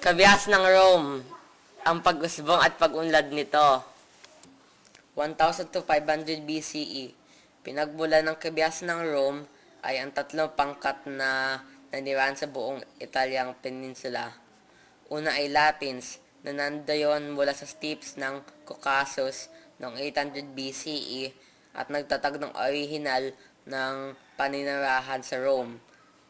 Kabihas ng Rome, ang pag-usbong at pag-unlad nito. 1000 to 500 BCE, pinagmulan ng kabihas ng Rome ay ang tatlong pangkat na nanirahan sa buong Italyang peninsula. Una ay Latins, na nandayon mula sa steppes ng Caucasus noong 800 BCE at nagtatag ng orihinal ng paninirahan sa Rome,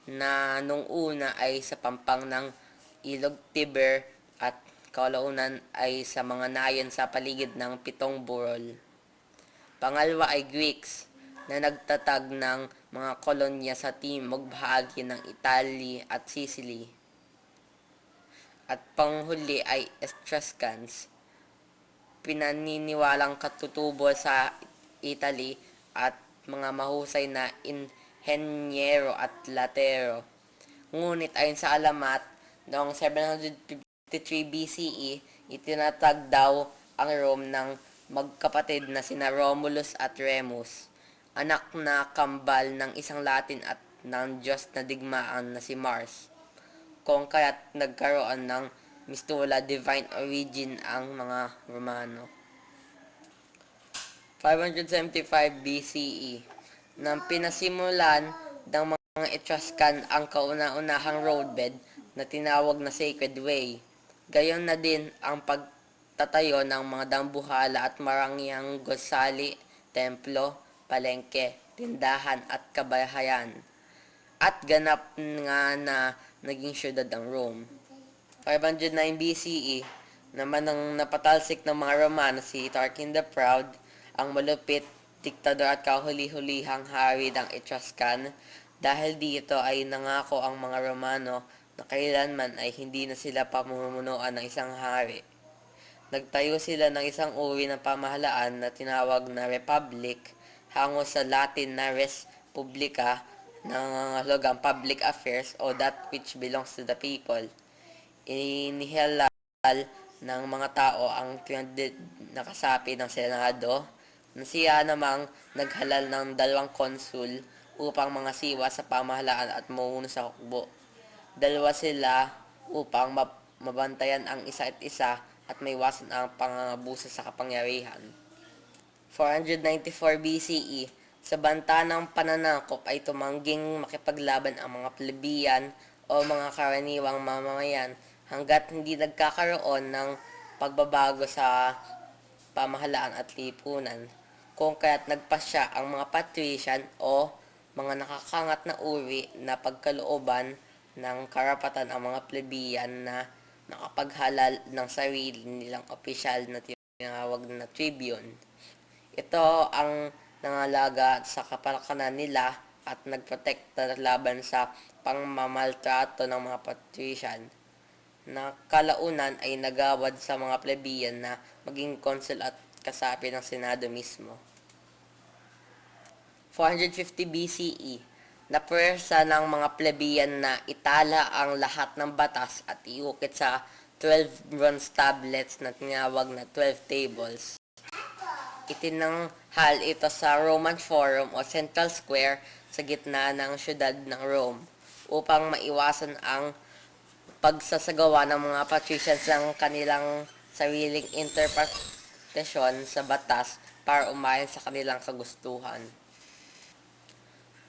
na nung una ay sa pampang ng Ilog Tiber at kalaunan ay sa mga nayon sa paligid ng Pitong Burol. Pangalawa ay Greeks, na nagtatag ng mga kolonya sa timog bahagi ng Italy at Sicily. At panghuli ay Etruscans, pinaniniwalang katutubo sa Italy at mga mahusay na inhenyero at latero. Ngunit ayon sa alamat, noong 753 BCE, itinatag daw ang Rome ng magkapatid na sina Romulus at Remus, anak na kambal ng isang Latin at ng Diyos na digmaan na si Mars, kung kaya't nagkaroon ng mistula divine origin ang mga Romano. 575 BCE, nang pinasimulan ng mga Etruscan ang kauna-unahang roadbed na tinawag na Sacred Way. Gayon na din ang pagtatayo ng mga dambuhala at marangyang gusali, templo, palengke, tindahan at kabahayan. At ganap nga na naging syudad ang Rome. 509 BCE, naman ang napatalsik ng mga Romano si Tarquin the Proud, ang malupit, diktador at kahuli-hulihang hari ng Etruscan. Dahil dito ay nangako ang mga Romano na kailanman ay hindi na sila pamumunuan ng isang hari. Nagtayo sila ng isang uri ng pamahalaan na tinawag na Republic, hango sa Latin na res publica, nangangahulugang public affairs o that which belongs to the people. Inihalal ng mga tao ang 300 na kasapi ng Senado, na siya namang naghalal ng 2 konsul upang mga siwa sa pamahalaan at mumuno sa hukbo. 2 sila upang mabantayan ang isa't isa at maiwasan ang pangangabuso sa kapangyarihan. 494 BCE, sa banta ng pananakop ay tumangging makipaglaban ang mga plebian o mga karaniwang mamamayan hanggat hindi nagkakaroon ng pagbabago sa pamahalaan at lipunan, kung kaya't nagpasya ang mga patrician o mga nakakangat na uri na pagkalooban ng karapatan ang mga plebian na nakapaghalal ng sarili nilang opisyal na tinawag na tribune. Ito ang nangalaga sa kapakanan nila at nagprotekta laban sa pangmamaltrato ng mga patrician, na kalaunan ay nagawad sa mga plebian na maging konsul at kasapi ng Senado mismo. 450 BCE, napuwersa ng mga plebian na itala ang lahat ng batas at iukit sa 12 bronze tablets na tinawag na 12 tables. Itinanghal ito sa Roman Forum o Central Square sa gitna ng syudad ng Rome upang maiwasan ang pagsasagawa ng mga patricians ng kanilang sariling interpretasyon sa batas para umayon sa kanilang kagustuhan.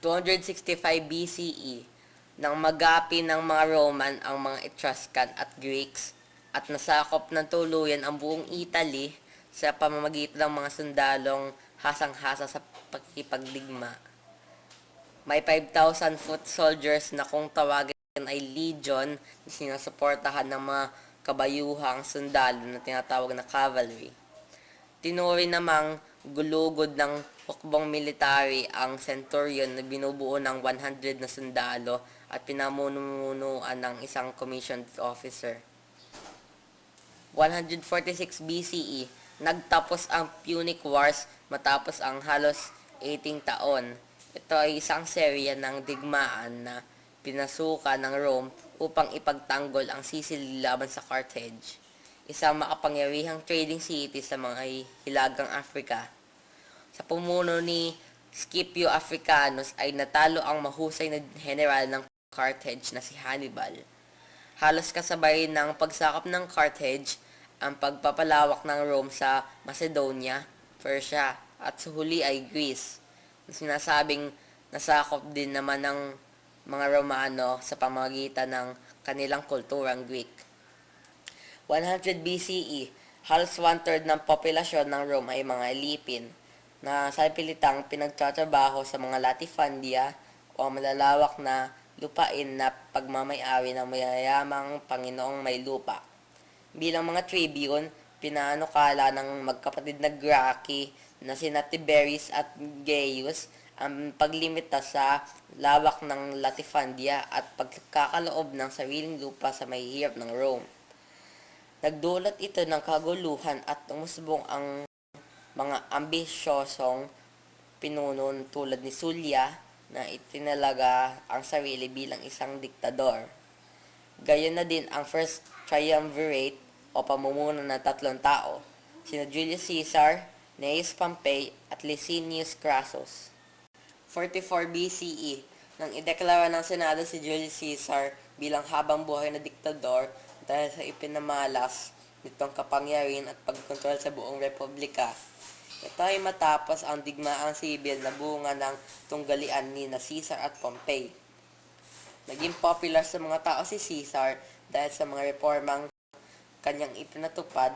265 BCE, nang magapi ng mga Roman ang mga Etruscan at Greeks at nasakop ng tuluyan ang buong Italy sa pamamagitan ng mga sundalong hasang-hasa sa pagkipagdigma. May 5,000 foot soldiers na kung tawagin ay legion na sinusuportahan ng mga kabayuhang sundalo na tinatawag na cavalry. Tinuri namang gulugod ng hukbong military ang centurion na binubuo ng 100 na sundalo at pinamunuan ng isang commissioned officer. 146 BCE, nagtapos ang Punic Wars matapos ang halos 18 taon. Ito ay isang serya ng digmaan na pinasukan ng Rome upang ipagtanggol ang Sicily laban sa Carthage, isang makapangyarihang trading city sa mga hilagang Africa. Sa pumuno ni Scipio Africanus ay natalo ang mahusay na general ng Carthage na si Hannibal. Halos kasabay ng pagsakop ng Carthage, ang pagpapalawak ng Rome sa Macedonia, Persia, at sa huli ay Greece. Sinasabing nasakop din naman ng mga Romano sa pamamagitan ng kanilang kulturang Greek. 100 BCE, halos one-third ng populasyon ng Rome ay mga Alipin na sa pilitang pinagtatrabaho sa mga latifundia o malalawak na lupain na pagmamay-ari ng mayayamang Panginoong may lupa. Bilang mga tribune, pinaanukala ng magkapatid na Gracchi na sina Tiberius at Gaius ang paglimita sa lawak ng latifundia at pagkakaloob ng sariling lupa sa mahihirap ng Rome. Nagdulot ito ng kaguluhan at umusbong ang mga ambisyosong pinuno tulad ni Sulla na itinalaga ang sarili bilang isang diktador. Gayon na din ang First Triumvirate o pamumuno ng tatlong tao, sina Julius Caesar, Gnaeus Pompey at Licinius Crassus. 44 BCE, nang ideklara ng Senado si Julius Caesar bilang habang buhay na diktador dahil sa ipinamalas nitong kapangyarihan at pagkontrol sa buong republika. Ito ay matapos ang digmaang sibil na bunga ng tunggalian ni Caesar at Pompey. Naging popular sa mga tao si Caesar dahil sa mga reformang kanyang ipinatupad,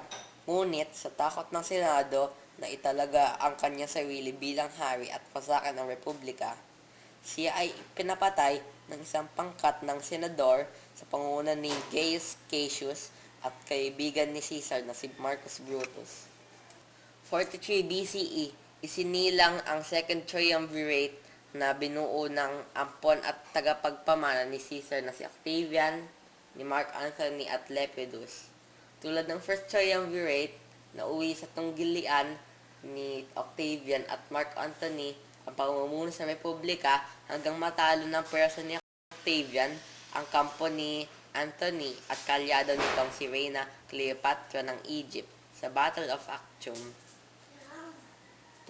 ngunit sa takot ng Senado na italaga ang kanyang sarili bilang hari at pasakan ng republika, siya ay pinapatay ng isang pangkat ng senador sa pangunguna ni Gaius Cassius at kaibigan ni Caesar na si Marcus Brutus. 43 BCE, isinilang ang Second Triumvirate na binuo ng ampon at tagapagpamana ni Caesar na si Octavian, ni Mark Antony at Lepidus. Tulad ng First Triumvirate, nauwi sa tunggilian ni Octavian at Mark Antony ang pamumuno sa republika hanggang matalo ng pwersa ni Octavian ang kampo ni Antony at kalyado nitong si Reyna Cleopatra ng Egypt sa Battle of Actium.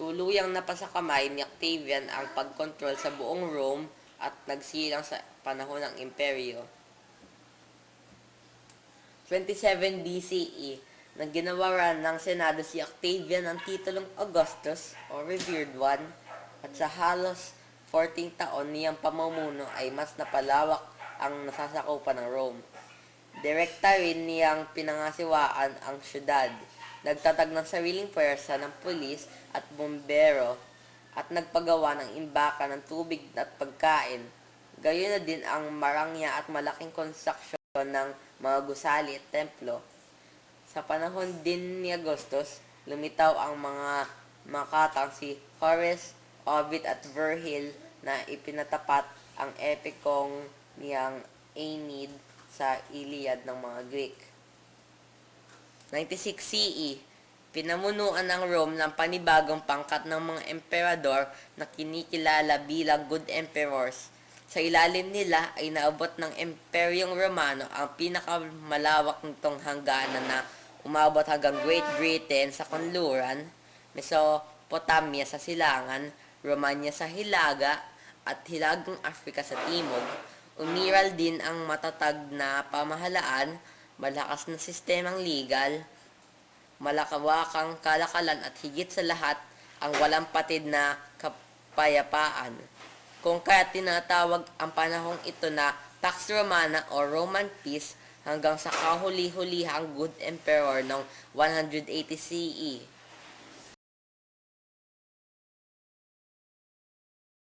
Tuluyang napasakamay ni Octavian ang pagkontrol sa buong Rome at nagsilang sa panahon ng imperyo. 27 BCE, nang ginawaran ng Senado si Octavian ng titulong Augustus o Revered One at sa halos 14 taon niyang pamumuno ay mas napalawak ang nasasakupan ng Rome. Direkta rin niyang pinangasiwaan ang syudad, nagtatag ng sariling puwersa ng pulis at bombero at nagpagawa ng imbakan ng tubig at pagkain. Gayon na din ang marangya at malaking konstruksyon ng mga gusali at templo. Sa panahon din ni Augustus, lumitaw ang mga makatang si Horace, Ovid at Virgil na ipinatapat ang epikong niyang Aeneid sa Iliad ng mga Greek. 96 CE, pinamunuan ng Rome ng panibagong pangkat ng mga emperador na kinikilala bilang Good Emperors. Sa ilalim nila ay naabot ng Imperyong Romano ang pinakamalawak nitong hangganan na umabot hanggang Great Britain sa kanluran, Mesopotamia sa silangan, Romania sa hilaga, at Hilagang Africa sa timog. Umiral din ang matatag na pamahalaan, malakas na sistemang legal, malakawakang kalakalan at higit sa lahat ang walang patid na kapayapaan. Kung kaya tinatawag ang panahong ito na Pax Romana o Roman Peace hanggang sa kahuli-hulihang Good Emperor noong 180 CE.